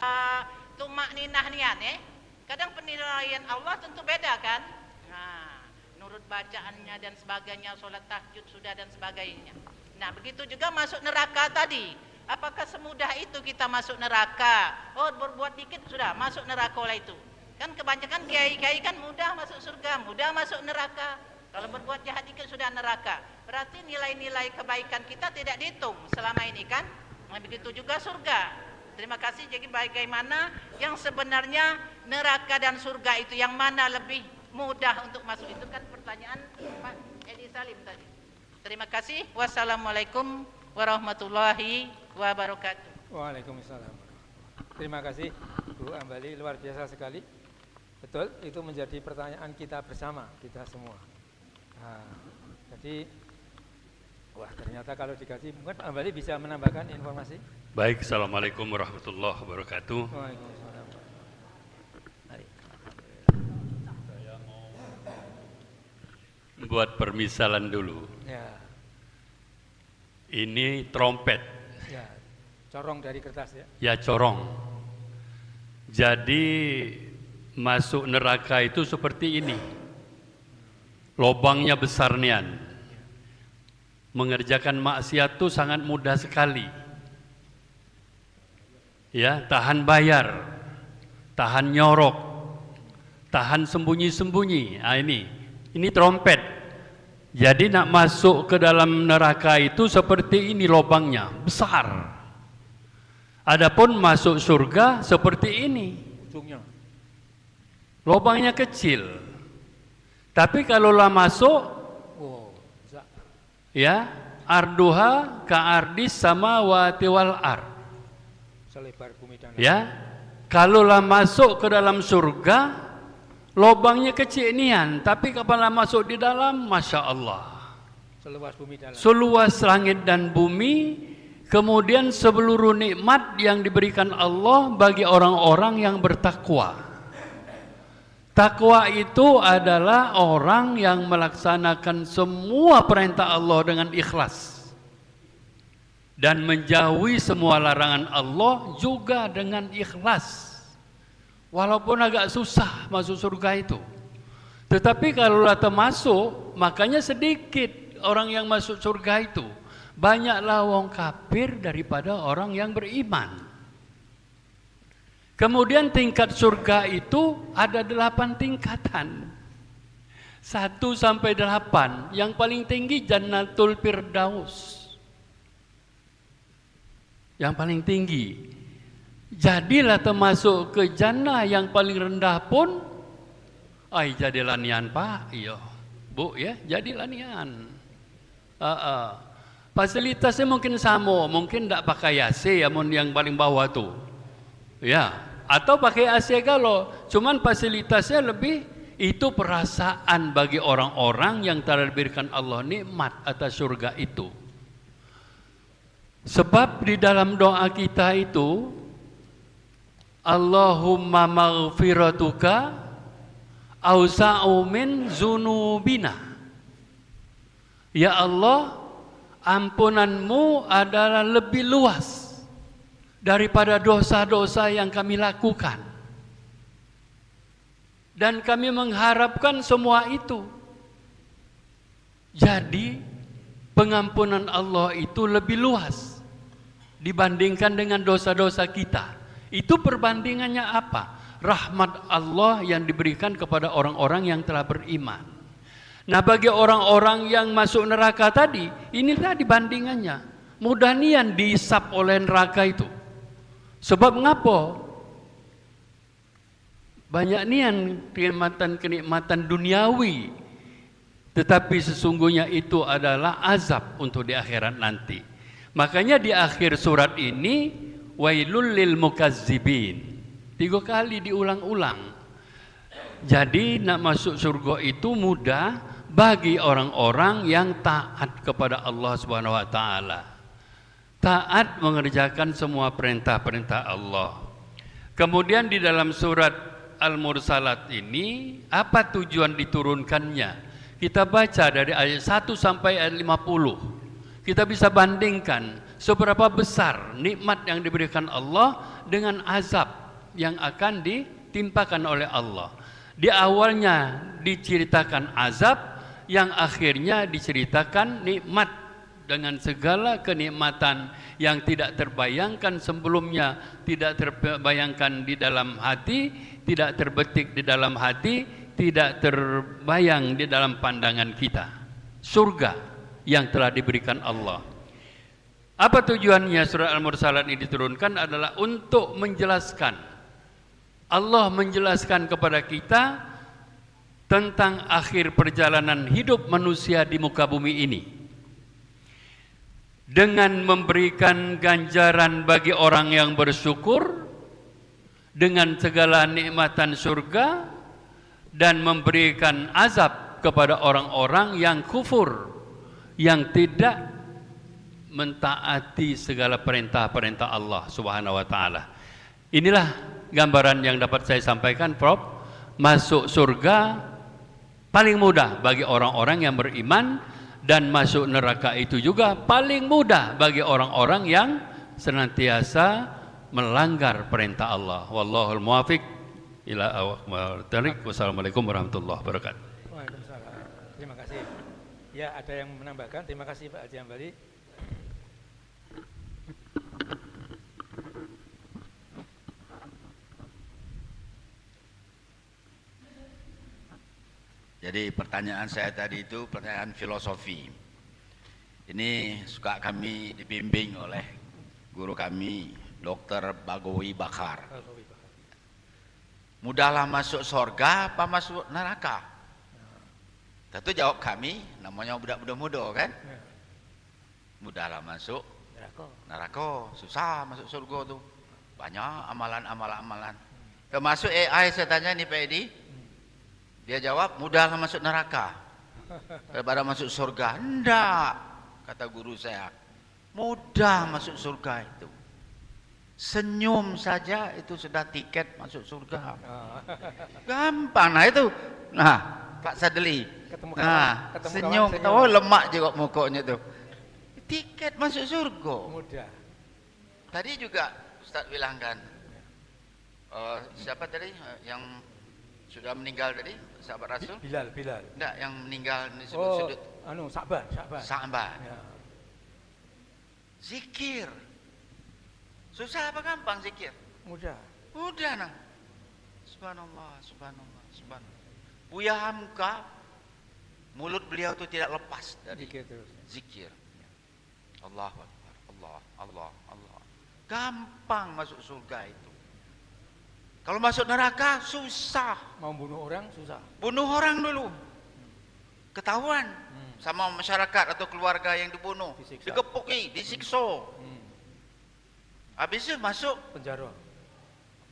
tumak ninah nian, ya. Kadang penilaian Allah tentu beda kan? Nah, menurut bacaannya dan sebagainya, sholat tahajud sudah dan sebagainya. Nah, begitu juga masuk neraka tadi. Apakah semudah itu kita masuk neraka? Oh, berbuat dikit sudah masuk neraka oleh itu. Kan kebanyakan kiai-kiai kan mudah masuk surga, mudah masuk neraka. Kalau berbuat jahat dikit sudah neraka. Berarti nilai-nilai kebaikan kita tidak dihitung selama ini kan? Nah, begitu juga surga. Terima kasih. Jadi bagaimana yang sebenarnya neraka dan surga itu yang mana lebih mudah untuk masuk? Itu kan pertanyaan Pak Edi Salim tadi. Terima kasih. Wassalamualaikum warahmatullahi wabarakatuh. Waalaikumsalam. Terima kasih Bu Ambali, luar biasa sekali. Betul, itu menjadi pertanyaan kita bersama, kita semua. Nah, jadi wah, ternyata kalau dikasih, mungkin Ambali bisa menambahkan informasi. Baik, Assalamualaikum warahmatullahi wabarakatuh. Waalaikumsalam. Saya mau buat permisalan dulu. Ya. Ini trompet. Ya, corong dari kertas ya. Ya, corong. Jadi masuk neraka itu seperti ini. Lobangnya besar nian. Mengerjakan maksiat itu sangat mudah sekali. Ya, tahan bayar, tahan nyorok, tahan sembunyi-sembunyi. Nah, ini trompet. Jadi nak masuk ke dalam neraka itu seperti ini lobangnya, besar. Adapun masuk surga seperti ini, Ujungnya. lobangnya kecil. Tapi kalau lah masuk, Wow, bisa. ya, arduha ka'ardis samawati wal ard. Selebar bumi dan Ya, kalaulah masuk ke dalam surga, lobangnya kecil nian, tapi kalau masuk di dalam, masya Allah, seluas bumi dan seluas langit dan bumi, kemudian seluruh nikmat yang diberikan Allah bagi orang-orang yang bertakwa. Takwa itu adalah orang yang melaksanakan semua perintah Allah dengan ikhlas dan menjauhi semua larangan Allah juga dengan ikhlas. Walaupun agak susah masuk surga itu. Tetapi kalau termasuk, makanya sedikit orang yang masuk surga itu. Banyaklah wong kafir daripada orang yang beriman. Kemudian tingkat surga itu ada 8 tingkatan. 1 sampai 8. Yang paling tinggi Jannatul Firdaus. Yang paling tinggi. Jadilah termasuk ke jannah yang paling rendah pun, ay jadilah nian Pak, iya Bu ya, jadilah nian. Fasilitasnya mungkin sama, mungkin tidak pakai AC ya, yang paling bawah tuh, ya, atau pakai AC kalau, cuman fasilitasnya lebih, itu perasaan bagi orang-orang yang telah diberikan Allah nikmat atas surga itu. Sebab di dalam doa kita itu, Allahumma maghfiratuka awsa'u min zunubina. Ya Allah, ampunanmu adalah lebih luas daripada dosa-dosa yang kami lakukan. Dan kami mengharapkan semua itu. Jadi, pengampunan Allah itu lebih luas dibandingkan dengan dosa-dosa kita. Itu perbandingannya apa? Rahmat Allah yang diberikan kepada orang-orang yang telah beriman. Nah, bagi orang-orang yang masuk neraka tadi, ini tadi bandingannya. Mudah nian dihisap oleh neraka itu. Sebab ngapo? Banyak nian kenikmatan duniawi. Tetapi sesungguhnya itu adalah azab untuk di akhirat nanti. Makanya di akhir surat ini, wailul lil mukazzibin. 3 kali diulang-ulang. Jadi nak masuk surga itu mudah bagi orang-orang yang taat kepada Allah Subhanahu wa taala. Taat mengerjakan semua perintah-perintah Allah. Kemudian di dalam surat Al-Mursalat ini, apa tujuan diturunkannya? Kita baca dari ayat 1 sampai ayat 50. Kita bisa bandingkan seberapa besar nikmat yang diberikan Allah dengan azab yang akan ditimpakan oleh Allah. Di awalnya diceritakan azab, yang akhirnya diceritakan nikmat dengan segala kenikmatan yang tidak terbayangkan sebelumnya, tidak terbayangkan di dalam hati, tidak terbetik di dalam hati, tidak terbayang di dalam pandangan kita. Surga yang telah diberikan Allah. Apa tujuannya surat Al-Mursalat ini diturunkan adalah untuk menjelaskan. Allah menjelaskan kepada kita tentang akhir perjalanan hidup manusia di muka bumi ini. Dengan memberikan ganjaran bagi orang yang bersyukur dengan segala nikmatan surga dan memberikan azab kepada orang-orang yang kufur, yang tidak mentaati segala perintah-perintah Allah Subhanahu wa taala. Inilah gambaran yang dapat saya sampaikan, Prof. Masuk surga paling mudah bagi orang-orang yang beriman, dan masuk neraka itu juga paling mudah bagi orang-orang yang senantiasa melanggar perintah Allah. Wallahul muwaffiq ila aqwamit thariq. Wassalamualaikum warahmatullahi wabarakatuh. Waalaikumsalam. Terima kasih. Ya, ada yang menambahkan? Terima kasih Pak Haji Hambali. Jadi pertanyaan saya tadi itu pertanyaan filosofi. Ini suka kami dibimbing oleh guru kami, Dr. Bagowi Bakar. Mudahlah masuk surga apa masuk neraka? Tentu jawab kami, namanya budak-budak muda kan? Mudahlah masuk neraka, susah masuk surga tuh. Banyak amalan-amalan. Termasuk AI saya tanya nih Pak Edi. Dia jawab, mudahlah masuk neraka daripada masuk surga. Enggak, kata guru saya. Mudah masuk surga itu. Senyum saja itu sudah tiket masuk surga. Gampang. Nah itu. Nah, Pak Sadli. Senyum, tahu lemak juga mukanya tuh. Tiket masuk surga. Mudah. Tadi juga Ustaz bilang kan. Siapa tadi yang sudah meninggal tadi, sahabat Rasul? Bilal. Enggak, yang meninggal di sudut. Sa'ban. Ya. Zikir. Susah apa gampang zikir? Mudah nah. Subhanallah. Buya Hamka, mulut beliau itu tidak lepas dari zikir. Allahu Akbar, Allah. Gampang masuk surga itu. Kalau masuk neraka susah. Mau bunuh orang susah. Bunuh orang dulu. Ketahuan sama masyarakat atau keluarga yang dibunuh. Digepuki, disiksa. Habis itu masuk penjara.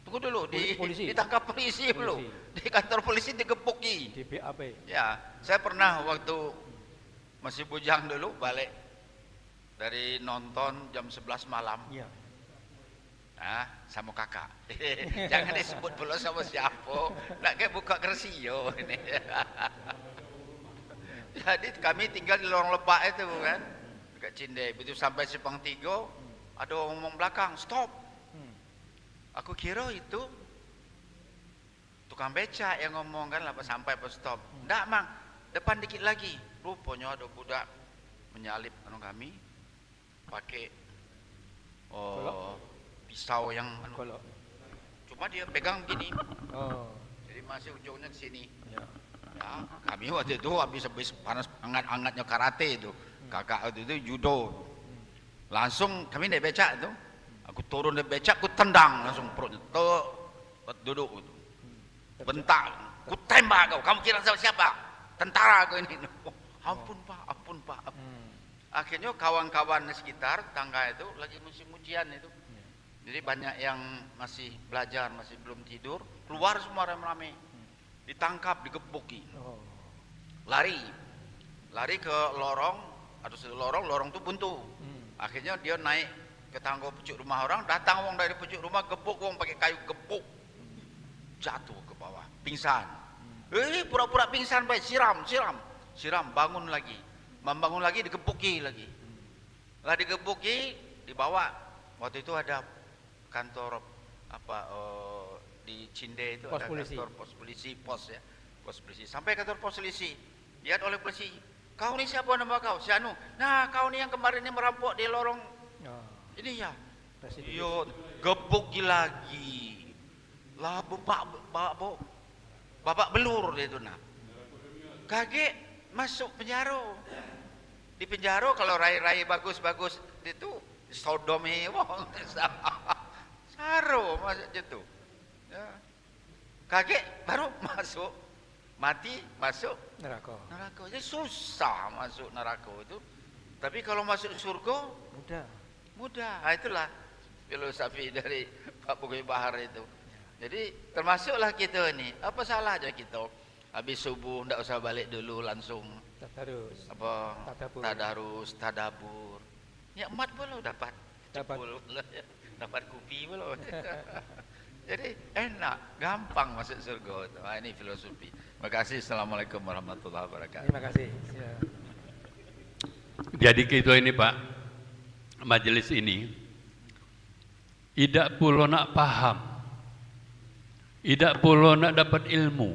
Tunggu dulu, ditangkap polisi dulu. Di kantor polisi digepuki. Di BAP. Ya, saya pernah waktu masih bujang dulu balik dari nonton jam 11 malam. Iya. Nah, sama kakak. Jangan disebut pula sama siapa. Nak kayak buka kersio ini. Jadi kami tinggal di lorong lebak itu kan, dekat Cinde. Begitu sampai Simpang 3, ada orang ngomong belakang, stop. Aku kira itu tukang becak yang ngomong kan, lah sampai pas stop. Enggak mang, depan dikit lagi. Rupanya ada budak menyalip kami, pakai pisau yang cuma dia pegang gini. Jadi masih ujungnya ke sini. Ya, kami waktu itu habis panas hangat-hangatnya karate itu. Kakak waktu itu judo. Langsung kami naik becak itu. Aku turun dari becak, aku tendang langsung perutnya. Duduk itu. Bentak, aku tembak kau. Kamu kira siapa? Tentara aku ini. Ampun Pak. Akhirnya kawan-kawan di sekitar tangga itu lagi musim ujian itu. Jadi banyak yang masih belajar, masih belum tidur, keluar semua rame-rame, ditangkap, digebuki, lari ke lorong, ada satu lorong itu buntu. Akhirnya dia naik ke tangga pucuk rumah orang, datang orang dari pucuk rumah, gebuk orang pakai kayu, gebuk, jatuh ke bawah, pingsan. Pura-pura pingsan, baik siram, bangun lagi, membangun lagi, digebuki lagi, lah digebuki, dibawa. Waktu itu ada kantor di Cinde itu ada kantor pos polisi. Sampai kantor pos polisi, lihat oleh polisi, kau ni siapa nama kau? Si Anu. Nah, kau ni yang kemarin ni merampok di lorong ini ya. Yo, gebuki lagi. Lah bapak belur dia itu nak. Kaget masuk penjara. Di penjara kalau rai-rai bagus-bagus itu sodomi wong. Saro masuk situ. Ya. Kaget baru masuk, mati masuk Neraka. neraka. Jadi susah masuk neraka itu. Tapi kalau masuk surga Mudah. mudah. Nah, itulah filosofi dari Pak Pegawai Bahar itu. Jadi termasuklah kita ini. Apa salahnya kita habis subuh tidak usah balik dulu langsung Tadarus. apa Tadabur. tadarus, tadabur. Nikmat pula dapat. Dapat. Cepul pula, ya. Dapat kopi pula. Jadi enak, gampang masuk surga. Nah, ini filosofi. Terima kasih. Assalamualaikum warahmatullahi wabarakatuh. Terima kasih. Ya. Jadi kita ini Pak, majelis ini tidak perlu nak paham, tidak perlu nak dapat ilmu,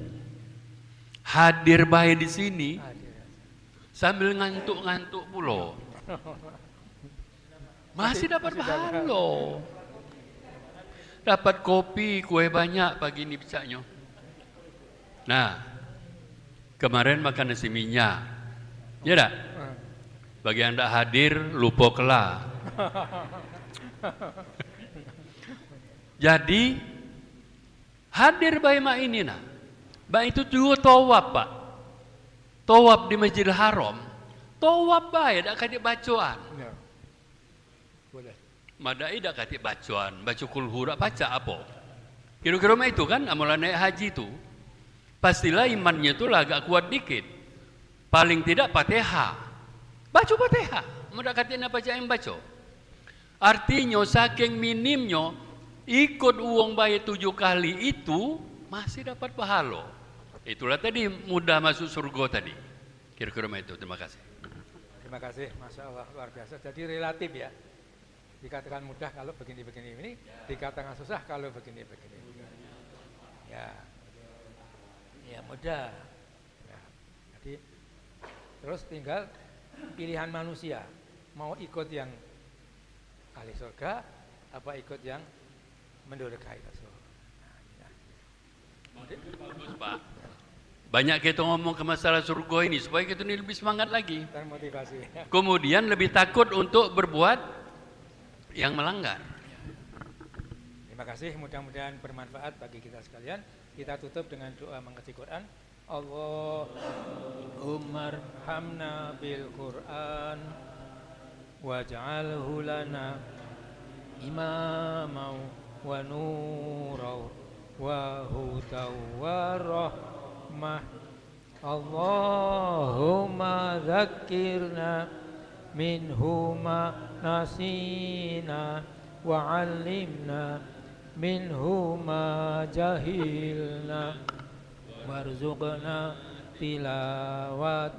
hadir baik di sini Hadir. sambil ngantuk-ngantuk pulo, masih dapat pahala, dapat kopi, kue banyak pagi ini bisanya. Nah, kemarin makan nasi minyak, ya tak? Bagi yang tidak hadir, lupa kelah. Jadi hadir bayi mak ini nah. Baik itu juga tawaf Pak. Tawaf di Masjidil Haram. Tawaf baik, tak katik bacaan. Ya. Boleh. Madai tak katik bacaan, baca kulhu tak baca apa. Kira-kira itu kan amalan naik haji itu. Pastilah imannya itu lah agak kuat dikit. Paling tidak Fatihah. Baca Fatihah. Mudah katanya baca yang baca. Artinya saking minimnya ikut uang bayi 7 kali itu masih dapat pahala. Itulah tadi mudah masuk surga tadi. Kira-kira itu. Terima kasih. Terima kasih, Masya Allah, luar biasa. Jadi relatif ya. Dikatakan mudah kalau begini-begini ini, dikatakan susah kalau begini-begini. Ya, ya mudah. Ya. Jadi terus tinggal pilihan manusia, mau ikut yang ahli surga, apa ikut yang mendurhakai Rasul. Bagus Pak. Banyak kita ngomong ke masalah surga ini supaya kita ini lebih semangat lagi. Termotivasi. Kemudian lebih takut untuk berbuat yang melanggar. Terima kasih, mudah-mudahan bermanfaat bagi kita sekalian. Kita tutup dengan doa mengerti Quran. Allahumma arhamna bil Quran waj'alhu lana imamau wa nurau wa hudaw wa rahmah. Allahumma dzakkirna minhu ma nasina wa 'allimna minhu ma jahilna warzuqna tilawatahu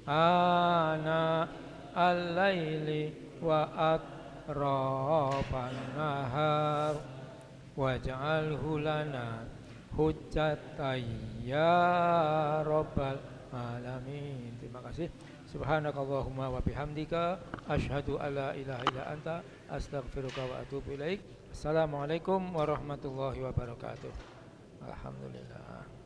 ana al-laili wa atrafan nahar waj'alhu lana hujjatan ya rabbal alamin. Terima kasih. Subhanakallahumma wa bihamdika asyhadu alla ilaha illa anta astaghfiruka wa atubu ilaik. Assalamualaikum warahmatullahi wabarakatuh. Alhamdulillah.